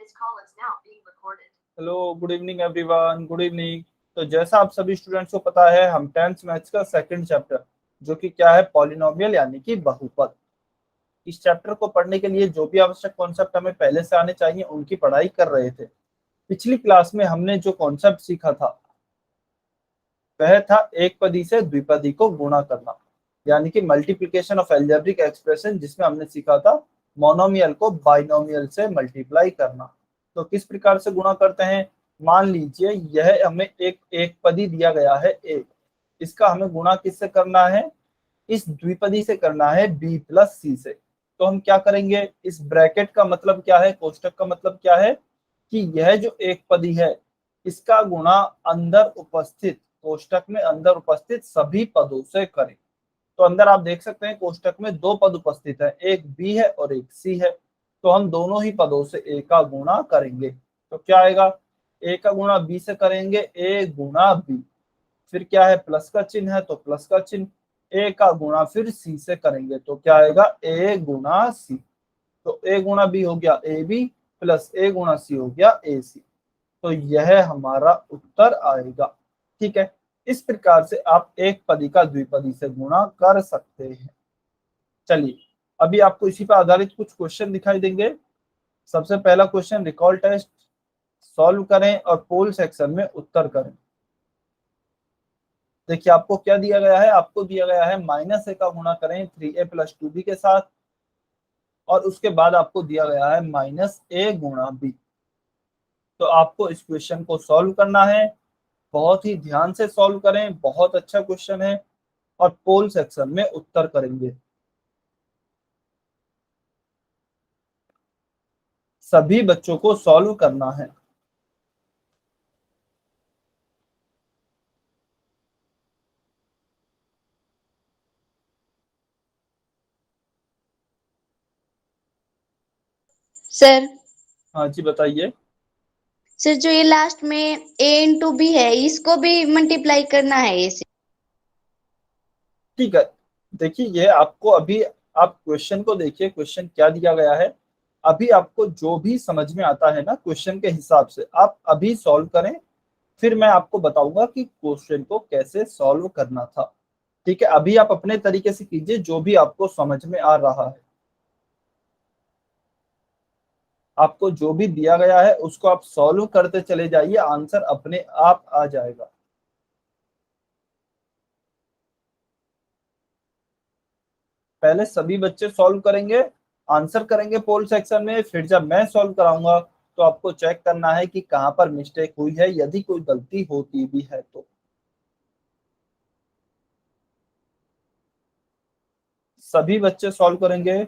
Hello, good evening everyone, good evening. तो जैसा आप सभी स्टूडेंट्स को पता है, हम 10th मैथ्स का सेकंड चैप्टर, जो कि क्या है, पॉलिनोमियल यानी कि बहुपद। इस चैप्टर को पढ़ने के लिए जो भी आवश्यक कॉन्सेप्ट हमें पहले से आने चाहिए, उनकी पढ़ाई कर रहे थे। पिछली क्लास में हमने जो कॉन्सेप्ट सीखा था वह था एक पदी से द्विपदी को गुणा करना, यानी कि मल्टीप्लिकेशन ऑफ एल्जेब्रिक एक्सप्रेशन, जिसमें हमने सीखा था मोनोमियल को बाइनोमियल से मल्टीप्लाई करना। तो किस प्रकार से गुणा करते हैं? मान लीजिए यह हमें एक पदी दिया गया है ए, इसका हमें गुणा किससे करना है? इस द्विपदी से करना है बी प्लस सी से। तो हम क्या करेंगे? इस ब्रैकेट का मतलब क्या है, कोष्टक का मतलब क्या है कि यह जो एक पदी है इसका गुणा अंदर उपस्थित कोष्टक में अंदर उपस्थित सभी पदों से करें। तो अंदर आप देख सकते हैं कोष्टक में दो पद उपस्थित है, एक बी है और एक सी है। तो हम दोनों ही पदों से ए का गुणा करेंगे। तो क्या आएगा? ए का गुणा बी से करेंगे, ए गुणा बी। फिर क्या है? प्लस का चिन्ह है तो प्लस का चिन्ह। ए का गुणा फिर सी से करेंगे तो क्या आएगा? ए गुणा सी। तो ए गुणा बी हो गया ए बी, प्लस ए गुणा सी हो गया ए सी। तो यह हमारा उत्तर आएगा। ठीक है, इस प्रकार से आप एक पदी का द्विपदी से गुणा कर सकते हैं। चलिए, अभी आपको इसी पर आधारित कुछ क्वेश्चन दिखाई देंगे। सबसे पहला क्वेश्चन, रिकॉल टेस्ट सॉल्व करें और पोल सेक्शन में उत्तर करें। देखिए आपको क्या दिया गया है, आपको दिया गया है -a का गुणा करें 3a + 2b के साथ, और उसके बाद आपको दिया गया है -a गुणा b। तो आपको इस क्वेश्चन को सॉल्व करना है। बहुत ही ध्यान से सॉल्व करें, बहुत अच्छा क्वेश्चन है, और पोल सेक्शन में उत्तर करेंगे। सभी बच्चों को सॉल्व करना है। सर हाँ जी, बताइए। सर जो ये लास्ट में a इंटू बी है, इसको भी मल्टीप्लाई करना है इसे। ठीक है, देखिए ये आपको अभी, आप क्वेश्चन को देखिए, क्वेश्चन क्या दिया गया है। अभी आपको जो भी समझ में आता है ना क्वेश्चन के हिसाब से, आप अभी सॉल्व करें, फिर मैं आपको बताऊंगा कि क्वेश्चन को कैसे सॉल्व करना था। ठीक है, अभी आप अपने तरीके से कीजिए जो भी आपको समझ में आ रहा है। आपको जो भी दिया गया है उसको आप सॉल्व करते चले जाइए, आंसर अपने आप आ जाएगा। पहले सभी बच्चे सॉल्व करेंगे, आंसर करेंगे पोल सेक्शन में, फिर जब मैं सॉल्व कराऊंगा तो आपको चेक करना है कि कहां पर मिस्टेक हुई है, यदि कोई गलती होती भी है तो। सभी बच्चे सॉल्व करेंगे।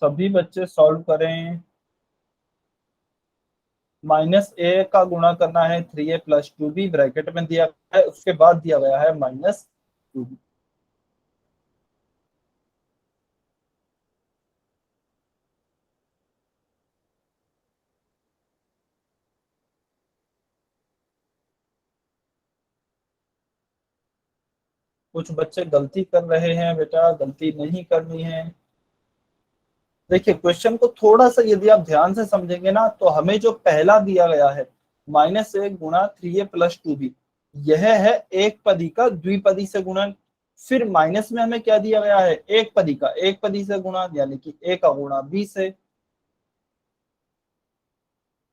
सभी बच्चे सॉल्व करें। -a का गुणा करना है 3a + 2b, ब्रैकेट में दिया गया है, उसके बाद दिया गया है -2b। कुछ बच्चे गलती कर रहे हैं, बेटा गलती नहीं करनी है। देखिए क्वेश्चन को थोड़ा सा यदि आप ध्यान से समझेंगे ना, तो हमें जो पहला दिया गया है -a गुणा 3a + 2b, यह है एक पदी का द्विपदी से गुणन। फिर माइनस में हमें क्या दिया गया है? एक पदी का एक पदी से गुणा, यानी कि a का गुणा b से।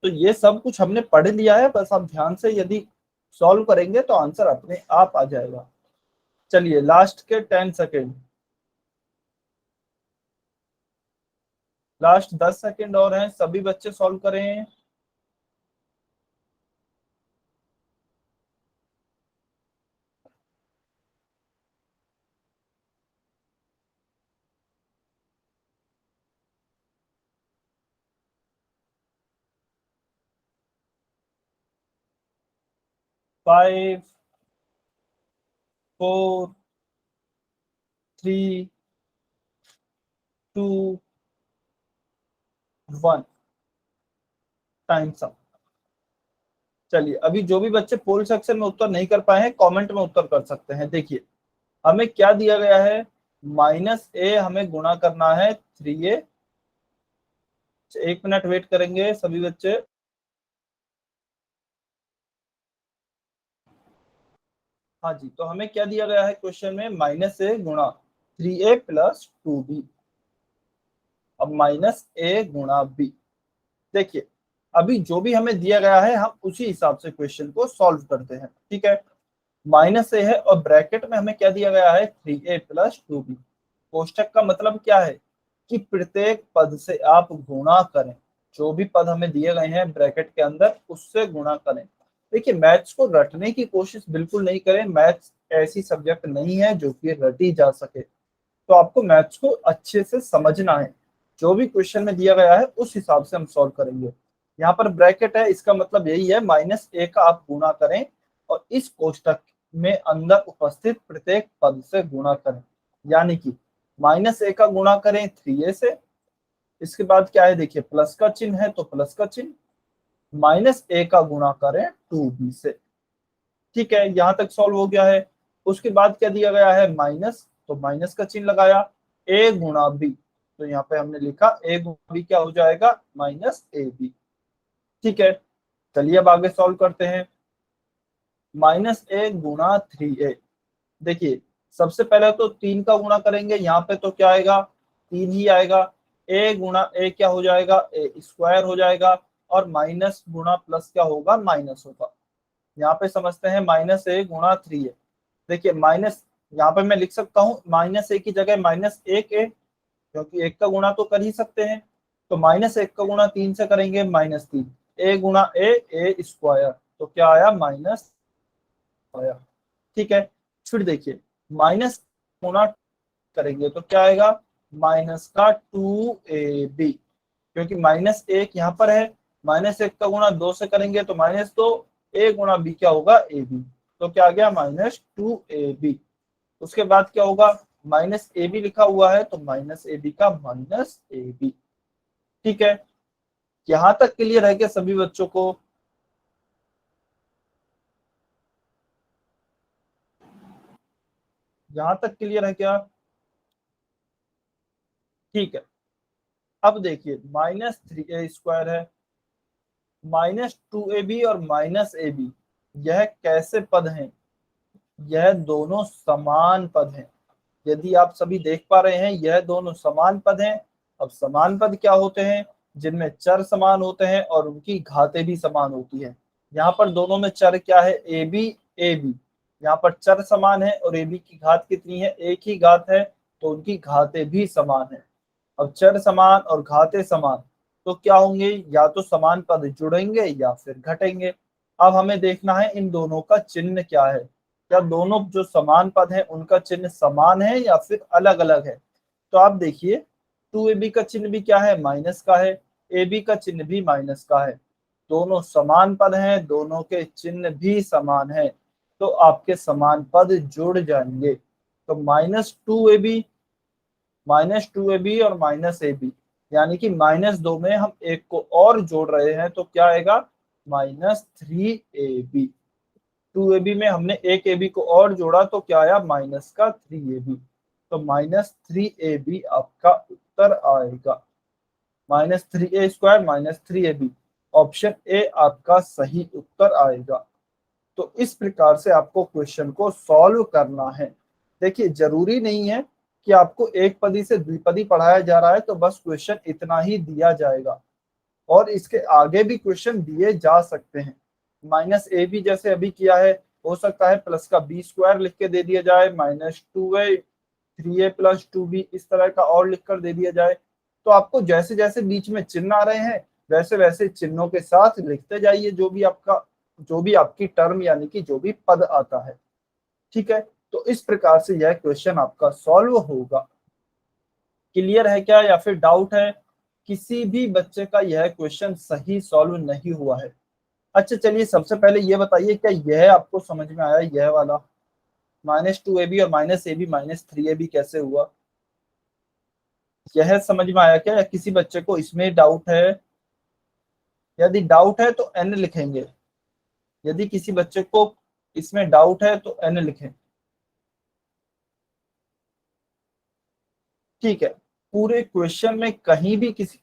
तो ये सब कुछ हमने पढ़ लिया है, बस आप ध्यान से यदि सॉल्व करेंगे तो आंसर अपने आप आ जाएगा। चलिए लास्ट के 10 सेकेंड, लास्ट 10 सेकेंड और हैं, सभी बच्चे सॉल्व करें। 5 4 3 2 1 टाइम्स अप। चलिए, अभी जो भी बच्चे पोल सेक्शन में उत्तर नहीं कर पाए हैं, कमेंट में उत्तर कर सकते हैं। देखिए हमें क्या दिया गया है, -a हमें गुणा करना है 3a। 1 मिनट वेट करेंगे सभी बच्चे। हाँ जी, तो हमें क्या दिया गया है क्वेश्चन में, -a गुणा 3a + 2b। अब -a गुणा b। देखिए अभी जो भी हमें दिया गया है हम उसी हिसाब से क्वेश्चन को सॉल्व करते हैं। ठीक है, -a है और ब्रैकेट में हमें क्या दिया गया है, 3a + 2b। कोष्टक का मतलब क्या है कि प्रत्येक पद से आप गुणा करें, जो भी पद हमें दिए गए हैं ब्रैकेट के अंदर उससे गुणा करें। देखिए मैथ्स को रटने की कोशिश बिल्कुल नहीं करें, मैथ्स ऐसी सब्जेक्ट नहीं है जो कि रटी जा सके। तो आपको मैथ्स को अच्छे से समझना है, जो भी क्वेश्चन में दिया गया है उस हिसाब से हम सॉल्व करेंगे। यहाँ पर ब्रैकेट है, इसका मतलब यही है -a का आप गुणा करें और इस कोष्टक में अंदर उपस्थित प्रत्येक पद से गुणा करें। यानी कि -a का गुणा करें 3a से, इसके बाद क्या है, देखिए प्लस का चिन्ह है तो प्लस का चिन्ह, -a का गुणा करें 2b से। ठीक है, यहां तक सॉल्व हो गया है। उसके बाद क्या दिया गया है, माइनस, तो माइनस का चिन्ह लगाया, a गुणा b, तो यहाँ पे हमने लिखा a गुणा b क्या हो जाएगा, -ab। ठीक है, चलिए अब आगे सॉल्व करते हैं। -a गुणा 3a। देखिए सबसे पहले तो 3 का गुणा करेंगे, यहाँ पे तो क्या आएगा, 3 ही आएगा। a गुणा a क्या हो जाएगा, a² हो जाएगा, और माइनस गुणा प्लस क्या होगा, माइनस होगा। यहाँ पे समझते हैं -a गुणा 3a। देखिए माइनस, यहाँ पे मैं लिख सकता हूँ -a की जगह -1a, क्योंकि 1 का गुणा तो कर ही सकते हैं। तो -1 का गुणा 3 से करेंगे, -3, a गुणा a² तो क्या आया, माइनस आया। ठीक है, फिर देखिए माइनस गुणा करेंगे तो क्या आएगा, माइनस का 2ab, क्योंकि -1 यहाँ पर है। -1 का गुणा 2 से करेंगे तो -2, a गुणा b क्या होगा, ab, तो क्या आ गया, -2ab। उसके बाद क्या होगा, -ab लिखा हुआ है तो -ab का -ab। ठीक है, यहां तक क्लियर है क्या सभी बच्चों को? यहां तक क्लियर है क्या? ठीक है, अब देखिए -3a² है, -2ab और -ab, यह कैसे पद हैं, यह दोनों समान पद हैं। यदि आप सभी देख पा रहे हैं यह दोनों समान पद हैं। अब समान पद क्या होते हैं, जिनमें चर समान होते हैं और उनकी घातें भी समान होती है। यहाँ पर दोनों में चर क्या है, ए बी। यहाँ पर चर समान है और ए बी की घात कितनी है, एक ही घात है, तो उनकी घातें भी समान है। अब चर समान और घातें समान तो क्या होंगे, या तो समान पद जुड़ेंगे या फिर घटेंगे। अब हमें देखना है इन दोनों का चिन्ह क्या है, क्या दोनों जो समान पद हैं उनका चिन्ह समान है या फिर अलग अलग है। तो आप देखिए 2ab का चिन्ह भी क्या है, माइनस का है, ab का चिन्ह भी माइनस का है। दोनों समान पद हैं, दोनों के चिन्ह भी समान है, तो आपके समान पद जुड़ जाएंगे। तो -2ab, -2ab और -ab, यानी कि -2 में हम एक को और जोड़ रहे हैं तो क्या आएगा, -3ab। 2ab में हमने एक ab को और जोड़ा तो क्या आया, -3ab। तो -3ab आपका उत्तर आएगा, -3a² -3ab, ऑप्शन ए आपका सही उत्तर आएगा। तो इस प्रकार से आपको क्वेश्चन को सॉल्व करना है। देखिए जरूरी नहीं है कि आपको एक पदी से द्विपदी पढ़ाया जा रहा है तो बस क्वेश्चन इतना ही दिया जाएगा, और इसके आगे भी क्वेश्चन दिए जा सकते हैं। -ab जैसे अभी किया है, हो सकता है प्लस का b² लिख के दे दिया जाए, -2a 3a + 2b इस तरह का और लिख कर दे दिया जाए। तो आपको जैसे जैसे बीच में चिन्ह आ रहे हैं वैसे वैसे चिन्हों के साथ लिखते जाइए, जो भी आपकी टर्म यानी कि जो भी पद आता है। ठीक है, तो इस प्रकार से यह क्वेश्चन आपका सॉल्व होगा। क्लियर है क्या या फिर डाउट है? किसी भी बच्चे का यह क्वेश्चन सही सॉल्व नहीं हुआ है? अच्छा चलिए सबसे पहले ये बताइए, क्या यह आपको समझ में आया, यह वाला -2ab और -ab -3ab कैसे हुआ? यह समझ में आया क्या, या किसी बच्चे को इसमें डाउट है? यदि डाउट है तो n लिखेंगे, यदि किसी बच्चे को इसमें डाउट है तो n लिखें। ठीक है, पूरे क्वेश्चन में कहीं भी किसी,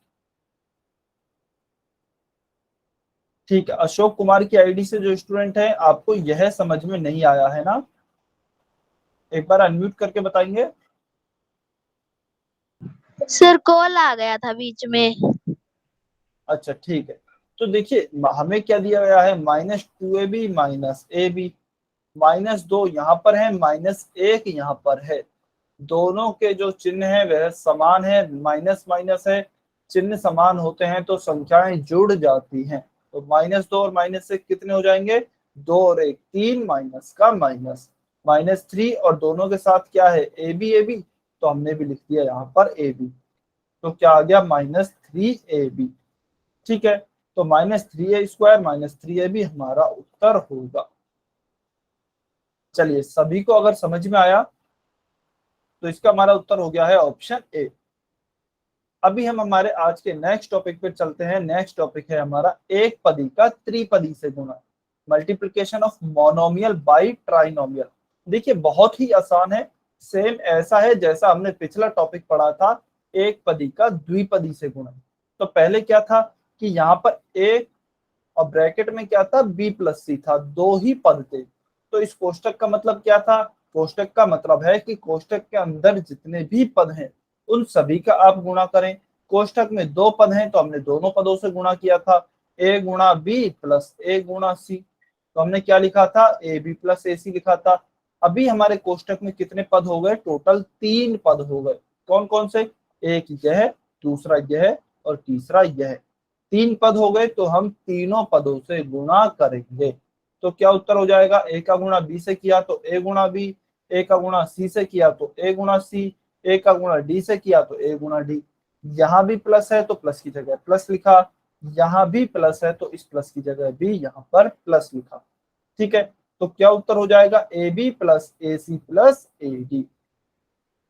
ठीक है, अशोक कुमार की आईडी से जो स्टूडेंट है, आपको यह समझ में नहीं आया है ना? एक बार अनम्यूट करके बताएंगे। सर कॉल आ गया था बीच में। अच्छा ठीक है, तो देखिए हमें क्या दिया गया है, -2ab -ab, -2 यहाँ पर है, -1 यहाँ पर है, दोनों के जो चिन्ह है वह समान है, माइनस माइनस है, चिन्ह समान होते हैं तो संख्याएं जुड़ जाती हैं। तो -2 और -1 कितने हो जाएंगे, 2 और 1 3, माइनस का माइनस, -3, और दोनों के साथ क्या है, ए बी ए बी, तो हमने भी लिख दिया यहाँ पर ए बी, तो क्या आ गया, -3ab। ठीक है, तो -3a² -3ab हमारा उत्तर होगा। चलिए सभी को अगर समझ में आया तो इसका हमारा उत्तर हो गया है ऑप्शन ए। अभी हम हमारे आज के नेक्स्ट टॉपिक पे चलते हैं। नेक्स्ट टॉपिक है हमारा एक पदी का त्रिपदी से गुणा, multiplication of monomial by trinomial. देखिए बहुत ही आसान है, सेम ऐसा है जैसा हमने पिछला टॉपिक पढ़ा था, एक पदी का द्विपदी से गुणा। तो पहले क्या था कि यहाँ पर एक और ब्रैकेट में क्या था, बी प्लस सी था, दो ही पद थे। तो इस कोष्टक का मतलब क्या था, कोष्टक का मतलब है कि कोष्टक के अंदर जितने भी पद हैं उन सभी का आप गुणा करें। कोष्टक में दो पद हैं तो हमने दोनों पदों से गुणा किया था, ए गुणा बी प्लस ए गुणा सी। तो हमने क्या लिखा था, ए बी प्लस ए सी लिखा था। अभी हमारे कोष्टक में कितने पद हो गए, टोटल 3 पद हो गए। कौन कौन से, एक यह, दूसरा यह और तीसरा यह, 3 पद हो गए। तो हम तीनों पदों से गुणा करेंगे। तो क्या उत्तर हो जाएगा, ए का गुणा बी से किया तो ए गुणा बी, ए का गुणा सी से किया तो ए गुणा सी, ए का गुणा डी से किया तो ए गुणा डी। यहाँ भी प्लस है तो प्लस की जगह प्लस लिखा, यहाँ भी प्लस है तो इस प्लस की जगह भी यहाँ पर प्लस लिखा। ठीक है, तो क्या उत्तर हो जाएगा, A B plus A C plus A D.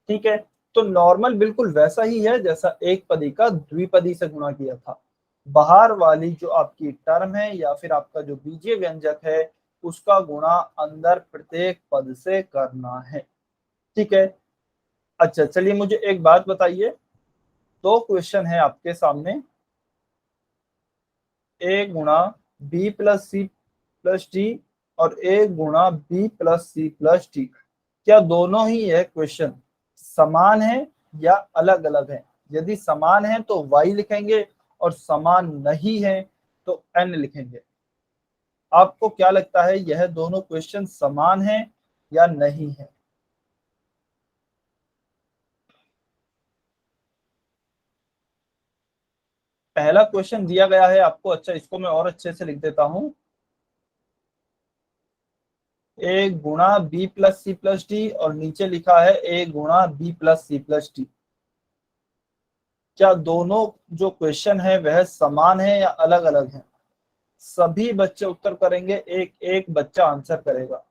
ठीक है, तो नॉर्मल बिल्कुल वैसा ही है जैसा एक पदी का द्विपदी से गुणा किया था। बाहर वाली जो आपकी टर्म है या फिर आपका जो बीजीय व्यंजक है उसका गुणा अंदर प्रत्येक पद से करना है। ठीक है, अच्छा चलिए मुझे एक बात बताइए, दो क्वेश्चन है आपके सामने, ए गुणा B plus C plus D और ए गुणा B plus C plus D, क्या दोनों ही यह क्वेश्चन समान है या अलग अलग है? यदि समान है तो y लिखेंगे और समान नहीं है तो n लिखेंगे। आपको क्या लगता है, यह दोनों क्वेश्चन समान है या नहीं है? पहला क्वेश्चन दिया गया है आपको, अच्छा इसको मैं और अच्छे से लिख देता हूं, ए गुणा B plus C plus D और नीचे लिखा है ए गुणा B plus C plus D. क्या दोनों जो क्वेश्चन है वह समान है या अलग अलग है? सभी बच्चे उत्तर करेंगे, एक एक बच्चा आंसर करेगा।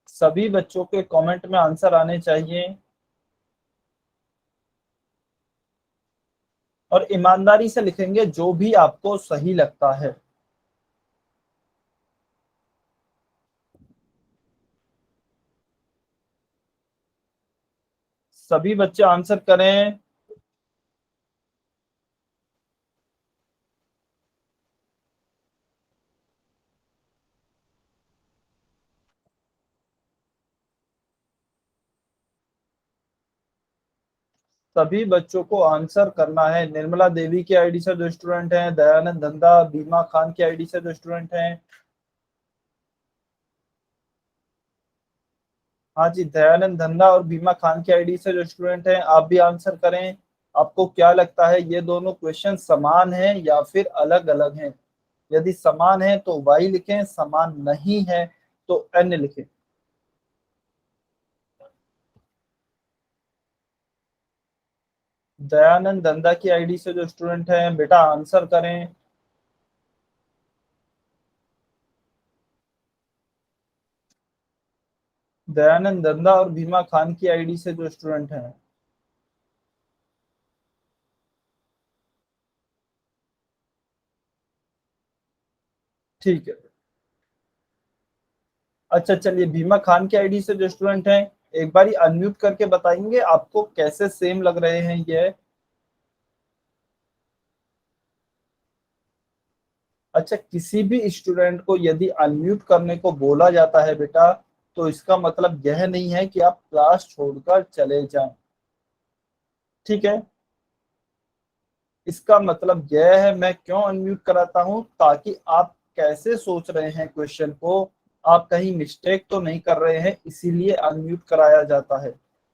सभी बच्चों के कमेंट में आंसर आने चाहिए और ईमानदारी से लिखेंगे जो भी आपको सही लगता है। सभी बच्चे आंसर करें। सभी बच्चों को आंसर करना है। निर्मला देवी की आईडी से जो स्टूडेंट हैं, दयानंद धंधा, बीमा खान की आईडी से जो स्टूडेंट हैं, हाँ जी, दयानंद धंधा और बीमा खान की आईडी से जो स्टूडेंट हैं आप भी आंसर करें। आपको क्या लगता है, ये दोनों क्वेश्चन समान हैं या फिर अलग अलग हैं? यदि समान है तो y लिखें, समान नहीं है तो n लिखें। दयानंद दंदा की आईडी से जो स्टूडेंट हैं बेटा आंसर करें। दयानंद दंदा और भीमा खान की आईडी से जो स्टूडेंट हैं। ठीक है, अच्छा चलिए, भीमा खान की आईडी से जो स्टूडेंट हैं एक बार अनम्यूट करके बताएंगे आपको कैसे सेम लग रहे हैं ये। अच्छा, किसी भी स्टूडेंट को यदि अनम्यूट करने को बोला जाता है बेटा, तो इसका मतलब यह नहीं है कि आप क्लास छोड़कर चले जाएं। ठीक है, इसका मतलब यह है, मैं क्यों अनम्यूट कराता हूं, ताकि आप कैसे सोच रहे हैं क्वेश्चन को, आप कहीं मिस्टेक तो नहीं कर रहे हैं, इसीलिए अनम्यूट कराया जाता है।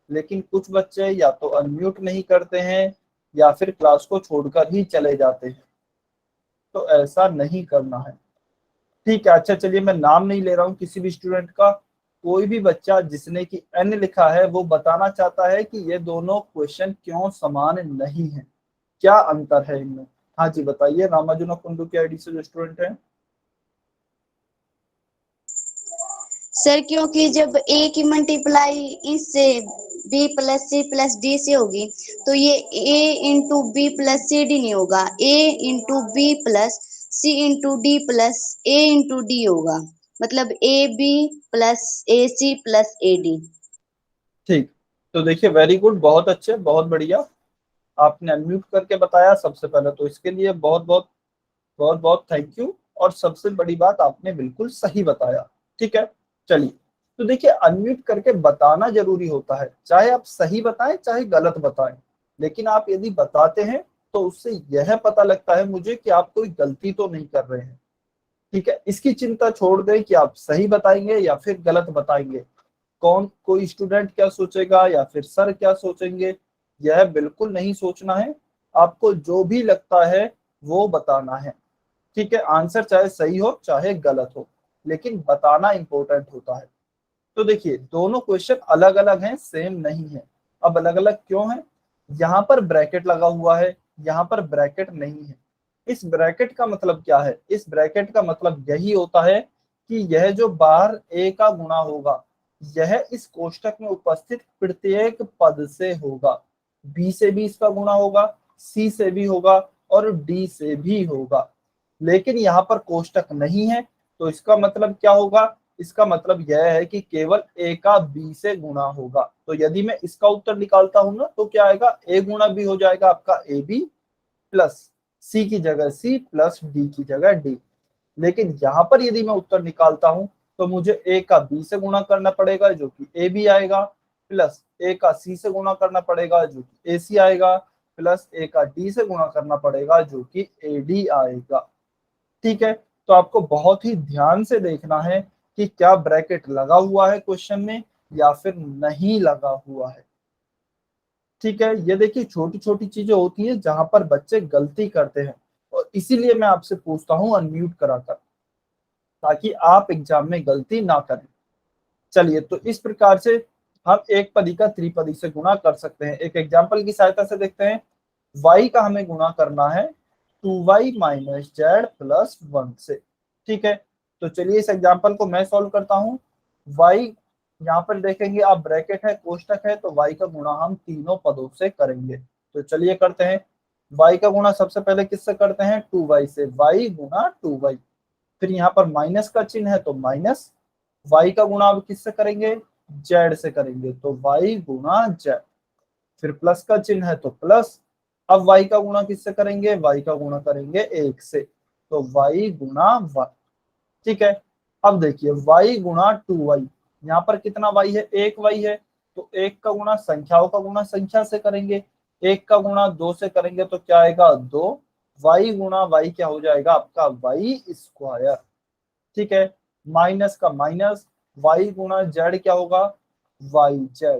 लेकिन कुछ बच्चे या तो अनम्यूट नहीं करते हैं या फिर क्लास को छोड़कर ही चले जाते हैं, तो ऐसा नहीं करना है। ठीक है, अच्छा चलिए, मैं नाम नहीं ले रहा हूँ किसी भी स्टूडेंट का। कोई भी बच्चा जिसने कि एन लिखा है वो बताना चाहता है कि ये दोनों क्वेश्चन क्यों समान नहीं है, क्या अंतर है इनमें। हाँ जी बताइए, रामानुजन कुंडू की आईडी से जो स्टूडेंट है। सर क्योंकि जब ए की मल्टीप्लाई इससे B plus C plus D से होगी, तो ये A into B plus C D नहीं होगा, A into B plus C into D plus A into D होगा। मतलब A B plus A C plus A D. ठीक, तो देखिए वेरी गुड, बहुत अच्छे, बहुत बढ़िया, आपने अनम्यूट करके बताया। सबसे पहले तो इसके लिए बहुत बहुत बहुत बहुत थैंक यू। और सबसे बड़ी बात, आपने बिल्कुल सही बताया। ठीक है, चलिए, तो देखिए अनम्यूट करके बताना जरूरी होता है, चाहे आप सही बताएं चाहे गलत बताएं, लेकिन आप यदि बताते हैं तो उससे यह पता लगता है मुझे कि आप कोई गलती तो नहीं कर रहे हैं। ठीक है, इसकी चिंता छोड़ दें कि आप सही बताएंगे या फिर गलत बताएंगे, कौन कोई स्टूडेंट क्या सोचेगा या फिर सर क्या सोचेंगे, यह बिल्कुल नहीं सोचना है। आपको जो भी लगता है वो बताना है। ठीक है, आंसर चाहे सही हो चाहे गलत हो, लेकिन बताना इंपॉर्टेंट होता है। तो देखिए दोनों क्वेश्चन अलग अलग हैं, सेम नहीं है। अब अलग अलग क्यों है, यहाँ पर ब्रैकेट लगा हुआ है, यहाँ पर ब्रैकेट नहीं है। इस ब्रैकेट का मतलब क्या है, इस ब्रैकेट का मतलब यही होता है कि यह जो बाहर ए का गुणा होगा, यह इस कोष्टक में उपस्थित प्रत्येक पद से होगा। बी से भी इसका गुणा होगा, सी से भी होगा और डी से भी होगा। लेकिन यहाँ पर कोष्टक नहीं है, तो इसका मतलब क्या होगा, इसका मतलब यह है कि केवल ए का बी से गुणा होगा। तो यदि मैं इसका उत्तर निकालता हूं ना, तो क्या आएगा, ए गुणा बी हो जाएगा आपका ए बी प्लस सी की जगह सी प्लस डी की जगह डी। लेकिन यहाँ पर यदि मैं उत्तर निकालता हूं, तो मुझे ए का बी से गुणा करना पड़ेगा जो कि ए बी आएगा, प्लस ए का सी से गुणा करना पड़ेगा जो कि ए सी आएगा, प्लस ए का डी से गुणा करना पड़ेगा जो कि ए डी आएगा। ठीक है, तो आपको बहुत ही ध्यान से देखना है कि क्या ब्रैकेट लगा हुआ है क्वेश्चन में या फिर नहीं लगा हुआ है। ठीक है, ये देखिए छोटी छोटी चीजें होती हैं जहां पर बच्चे गलती करते हैं, और इसीलिए मैं आपसे पूछता हूं अनम्यूट कराकर, ताकि आप एग्जाम में गलती ना करें। चलिए, तो इस प्रकार से हम एक पदी का त्रिपदी से गुणा कर सकते हैं। एक एग्जाम्पल की सहायता से देखते हैं। y का हमें गुणा करना है 2y माइनस जेड प्लस 1 से। ठीक है, तो चलिए इस एग्जाम्पल को मैं सॉल्व करता हूँ। y, यहाँ पर देखेंगे आप ब्रैकेट है कोष्टक है, तो y का गुणा हम तीनों पदों से करेंगे। तो चलिए करते हैं। y का गुणा सबसे पहले किससे करते हैं, 2y से, y गुणा 2y। फिर यहाँ पर माइनस का चिन्ह है तो माइनस, y का गुणा अब किससे करेंगे, z से करेंगे, तो y गुणा z। फिर प्लस का चिन्ह है तो प्लस, अब y का गुणा किससे करेंगे, y का गुणा करेंगे 1 से, तो y गुणा y। ठीक है, अब देखिए y गुणा 2y, यहाँ पर कितना y है, 1y है, तो 1 का गुणा संख्याओं का गुणा संख्या से करेंगे, 1 का गुणा 2 से करेंगे तो क्या आएगा 2, y गुणा y क्या हो जाएगा आपका y स्क्वायर। ठीक है, माइनस का माइनस, y गुणा z क्या होगा y z,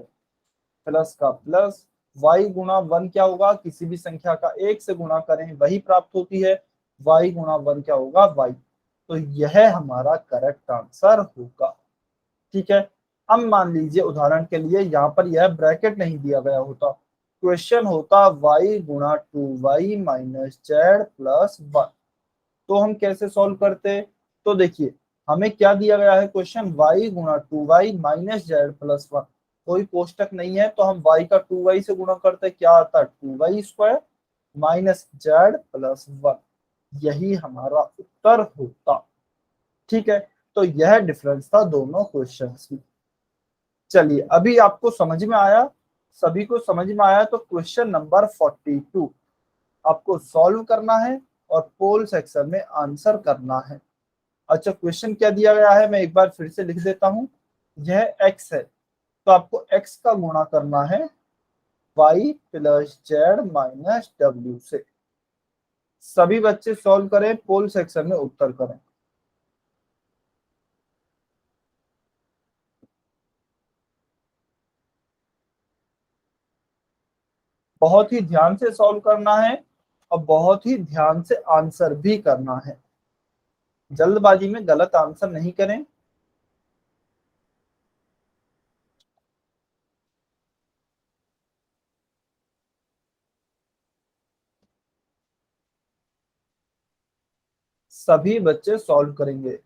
प्लस का प्लस, y गुणा 1 क्या होगा, किसी भी संख्या का 1 से गुणा करें वही प्राप्त होती है, y गुणा 1 क्या होगा y। तो यह हमारा करेक्ट आंसर होगा। ठीक है, अब मान लीजिए उदाहरण के लिए यहाँ पर यह ब्रैकेट नहीं दिया गया होता, क्वेश्चन होता y गुणा 2y माइनस जेड प्लस 1, तो हम कैसे सॉल्व करते? तो देखिए हमें क्या दिया गया है क्वेश्चन, y गुणा 2y माइनस जेड प्लस 1, कोई कोष्टक नहीं है तो हम y का 2y से गुणा करते, क्या आता है 2y square minus Z plus 1, यही हमारा उत्तर होता। ठीक है, तो यह डिफरेंस था दोनों क्वेश्चंस में। चलिए अभी आपको समझ में आया, सभी को समझ में आया, तो क्वेश्चन नंबर 42 आपको सॉल्व करना है और पोल सेक्शन में आंसर करना है। अच्छा क्वेश्चन क्या दिया गया है मैं एक बार फिर से लिख देता हूं, यह x है तो आपको x का गुणा करना है y plus Z minus W से। सभी बच्चे सॉल्व करें, पोल सेक्शन में उत्तर करें। बहुत ही ध्यान से सॉल्व करना है और बहुत ही ध्यान से आंसर भी करना है, जल्दबाजी में गलत आंसर नहीं करें। सभी बच्चे सॉल्व करेंगे।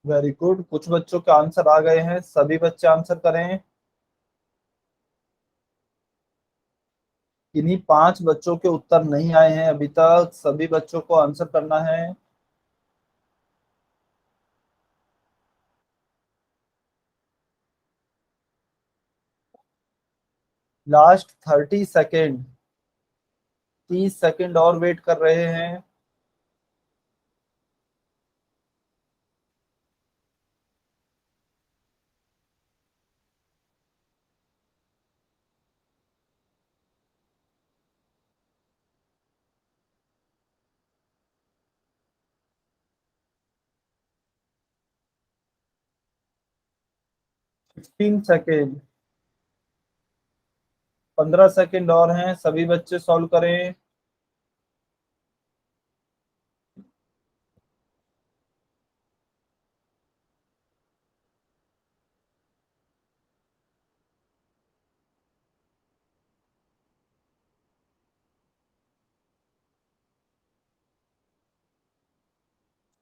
वेरी गुड, कुछ बच्चों के आंसर आ गए हैं, सभी बच्चे आंसर करें। किन्हीं 5 बच्चों के उत्तर नहीं आए हैं अभी तक, सभी बच्चों को आंसर करना है। लास्ट 30 सेकेंड, 30 सेकेंड और वेट कर रहे हैं। 15 सेकेंड, 15 सेकेंड और हैं, सभी बच्चे सॉल्व करें।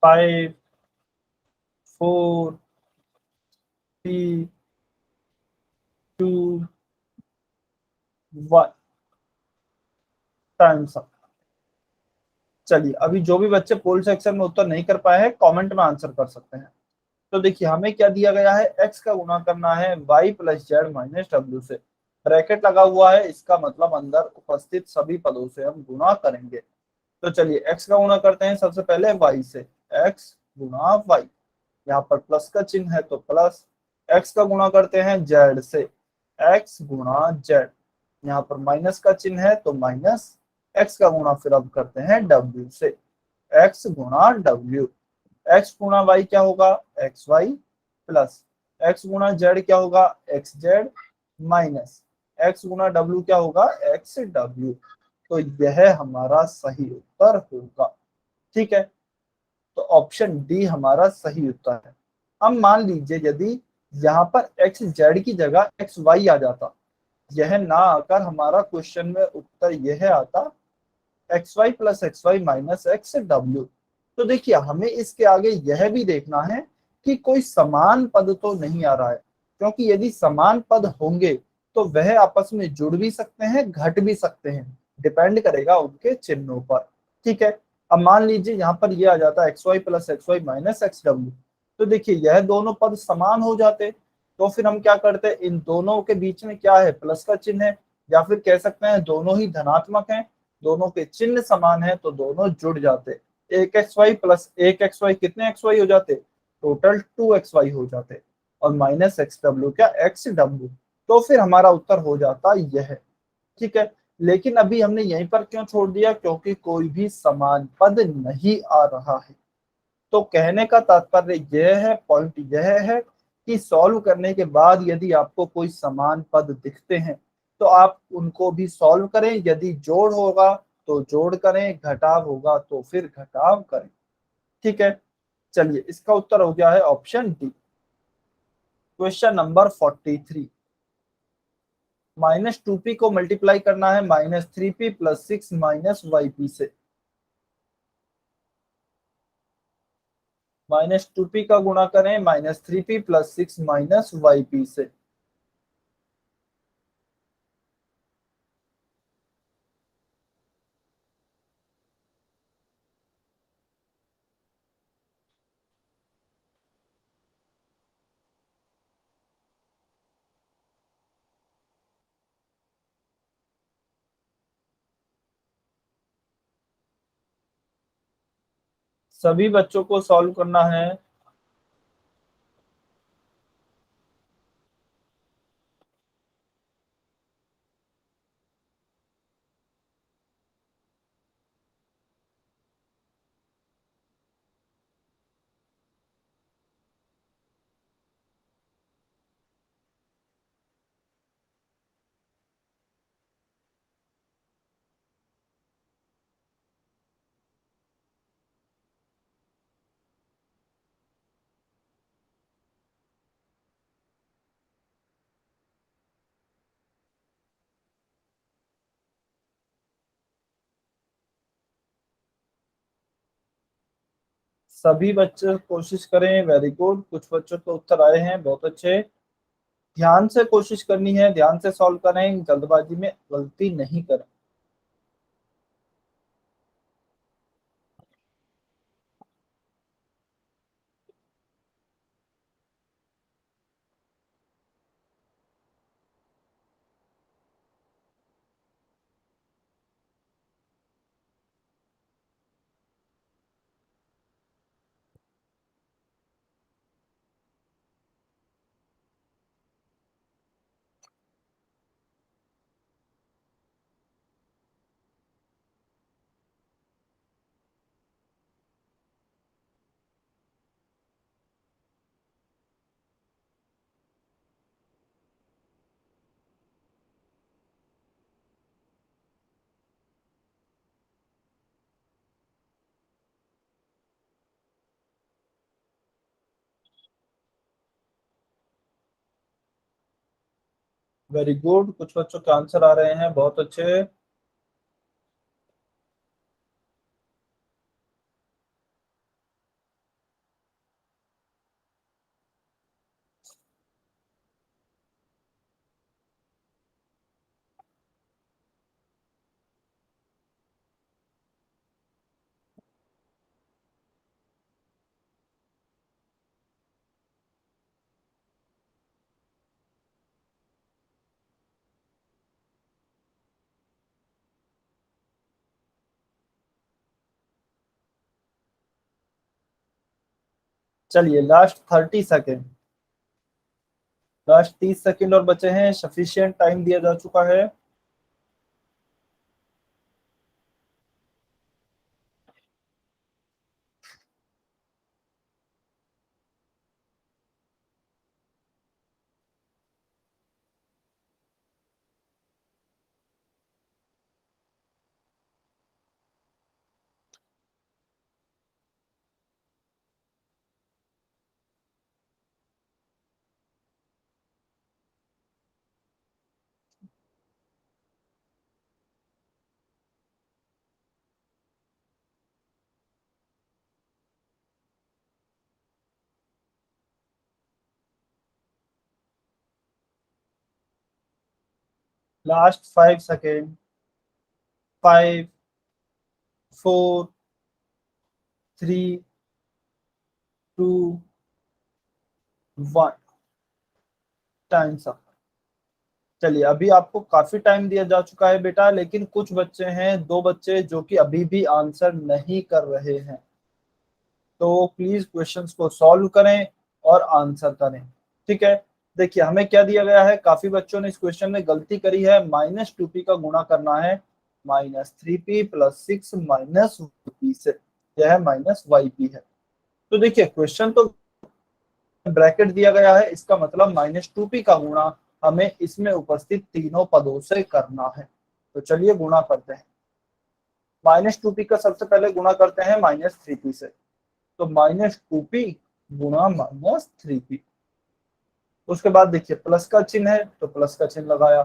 5, 4, 3, 2, 1, टाइम अप। चलिए अभी जो भी बच्चे पोल सेक्शन में उत्तर नहीं कर पाए हैं कमेंट में आंसर कर सकते हैं। तो देखिए हमें क्या दिया गया है, x का गुणा करना है y plus Z minus W से, ब्रैकेट लगा हुआ है, इसका मतलब अंदर उपस्थित सभी पदों से हम गुणा करेंगे। तो चलिए x का गुणा करते हैं सबसे पहले y से, x गुणा y, यहाँ पर प्लस का चिन्ह है तो प्लस, x का गुणा करते हैं z से, x गुणा z, यहाँ पर माइनस का चिन्ह है तो माइनस, x का गुणा फिर अब करते हैं w से, x गुणा w, x गुणा y क्या होगा एक्स वाई, प्लस x गुणा z क्या होगा एक्स जेड, माइनस x गुणा w क्या होगा एक्स डब्ल्यू। तो यह हमारा सही उत्तर होगा। ठीक है, तो ऑप्शन डी हमारा सही उत्तर है। अब मान लीजिए यदि यहाँ पर एक्स जेड की जगह एक्स वाई आ जाता, यह ना आकर हमारा क्वेश्चन में उत्तर यह आता X Y plus X Y minus X W. तो देखिए हमें इसके आगे यह भी देखना है कि कोई समान पद तो नहीं आ रहा है, क्योंकि यदि समान पद होंगे तो वह आपस में जुड़ भी सकते हैं घट भी सकते हैं, डिपेंड करेगा उनके चिन्हों पर। ठीक है, अब मान लीजिए यहाँ पर यह आ जाता है X Y plus X Y minus X W, तो देखिए यह दोनों पद समान हो जाते, तो फिर हम क्या करते हैं, इन दोनों के बीच में क्या है प्लस का चिन्ह है, या फिर कह सकते हैं दोनों ही धनात्मक हैं, दोनों के चिन्ह समान है तो दोनों जुड़ जाते। एक एक्स वाई प्लस एक एक्स वाई कितने एक्स वाई हो जाते, टोटल 2xy हो जाते, और माइनस एक्स डब्ल्यू क्या एक्स डब्ल्यू, तो फिर हमारा उत्तर हो जाता यह। ठीक है, लेकिन अभी हमने यहीं पर क्यों छोड़ दिया, क्योंकि कोई भी समान पद नहीं आ रहा है। तो कहने का तात्पर्य यह है, पॉइंट यह है कि सॉल्व करने के बाद यदि आपको कोई समान पद दिखते हैं तो आप उनको भी सॉल्व करें। यदि जोड़ होगा तो जोड़ करें, घटाव होगा तो फिर घटाव करें। ठीक है, चलिए इसका उत्तर हो गया है option D. Question number 43, -2p को मल्टीप्लाई करना है -3p + 6 - yp से। -2p का गुणा करें -3p + 6 - yp से। सभी बच्चों को सॉल्व करना है। सभी बच्चे कोशिश करें, वेरी गुड। कुछ बच्चों के उत्तर आए हैं, बहुत अच्छे। ध्यान से कोशिश करनी है, ध्यान से सॉल्व करें, जल्दबाजी में गलती नहीं करें। वेरी गुड, कुछ बच्चों के आंसर आ रहे हैं, बहुत अच्छे। चलिए लास्ट 30 सेकेंड, लास्ट 30 सेकेंड और बचे हैं। सफिशिएंट टाइम दिया जा चुका है। Last 5 second, 5, 4, 3, 2, 1, times up. चलिए अभी आपको काफी टाइम दिया जा चुका है बेटा, लेकिन कुछ बच्चे हैं, 2 बच्चे जो कि अभी भी आंसर नहीं कर रहे हैं। तो प्लीज क्वेश्चंस को सॉल्व करें और आंसर करें। ठीक है, देखिए हमें क्या दिया गया है, काफी बच्चों ने इस क्वेश्चन में गलती करी है, -2p का गुणा करना है -3p + 6 -p से, यह -yp है। तो देखिए क्वेश्चन तो ब्रैकेट दिया गया है, इसका मतलब -2p का गुणा हमें इसमें उपस्थित तीनों पदों से करना है। तो चलिए गुणा करते हैं। -2p का सबसे पहले गुणा करते हैं -3p से, तो -2p गुणा -3p। उसके बाद देखिए प्लस का चिन्ह है तो प्लस का चिन्ह लगाया।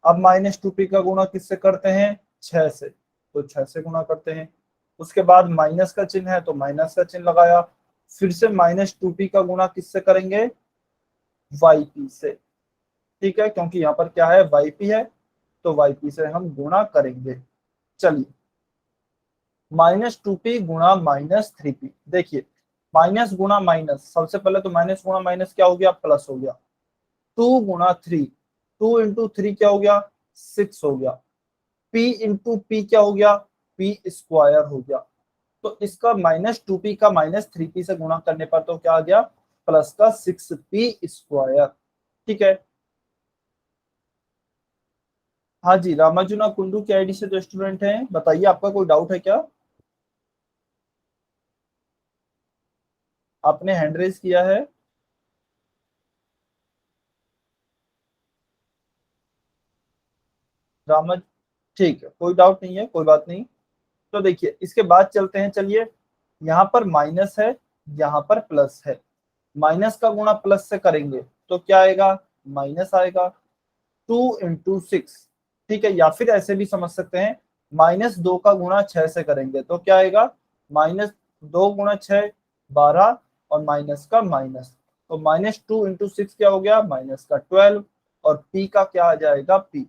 अब -2p का गुणा किससे करते हैं, 6 से, तो 6 से गुणा करते हैं। उसके बाद माइनस का चिन्ह है तो माइनस का चिन्ह लगाया। फिर से -2p का गुणा किससे करेंगे, yp से, ठीक है, क्योंकि यहाँ पर क्या है, yp है, तो yp से हम गुणा करेंगे। चलिए -2p गुणा -3p, देखिए माइनस गुणा माइनस, सबसे पहले तो माइनस गुणा माइनस क्या हो गया, प्लस हो गया। 2 गुणा 3, 2 इंटू 3 क्या हो गया, 6 हो गया। p इंटू पी क्या हो गया, p स्क्वायर हो गया। तो इसका -2p का -3p से गुणा करने पर तो क्या आ गया, प्लस का 6p स्क्वायर, ठीक है। हाँ जी, रामाजुना कुंडू के आईडी से जो स्टूडेंट हैं, बताइए आपका कोई डाउट है क्या? आपने हैंड रेज किया है। रामा, ठीक है, कोई डाउट नहीं है, कोई बात नहीं। तो देखिए इसके बाद चलते हैं, चलिए यहाँ पर माइनस है, यहाँ पर प्लस है। माइनस का गुणा प्लस से करेंगे तो क्या आएगा, माइनस आएगा। 2 इंटू 6, ठीक है, या फिर ऐसे भी समझ सकते हैं, -2 का गुणा 6 से करेंगे तो क्या आएगा, -2 गुणा 6 12, और माइनस का माइनस, तो -2 इंटू 6 क्या हो गया, माइनस का 12, और p का क्या आ जाएगा, p,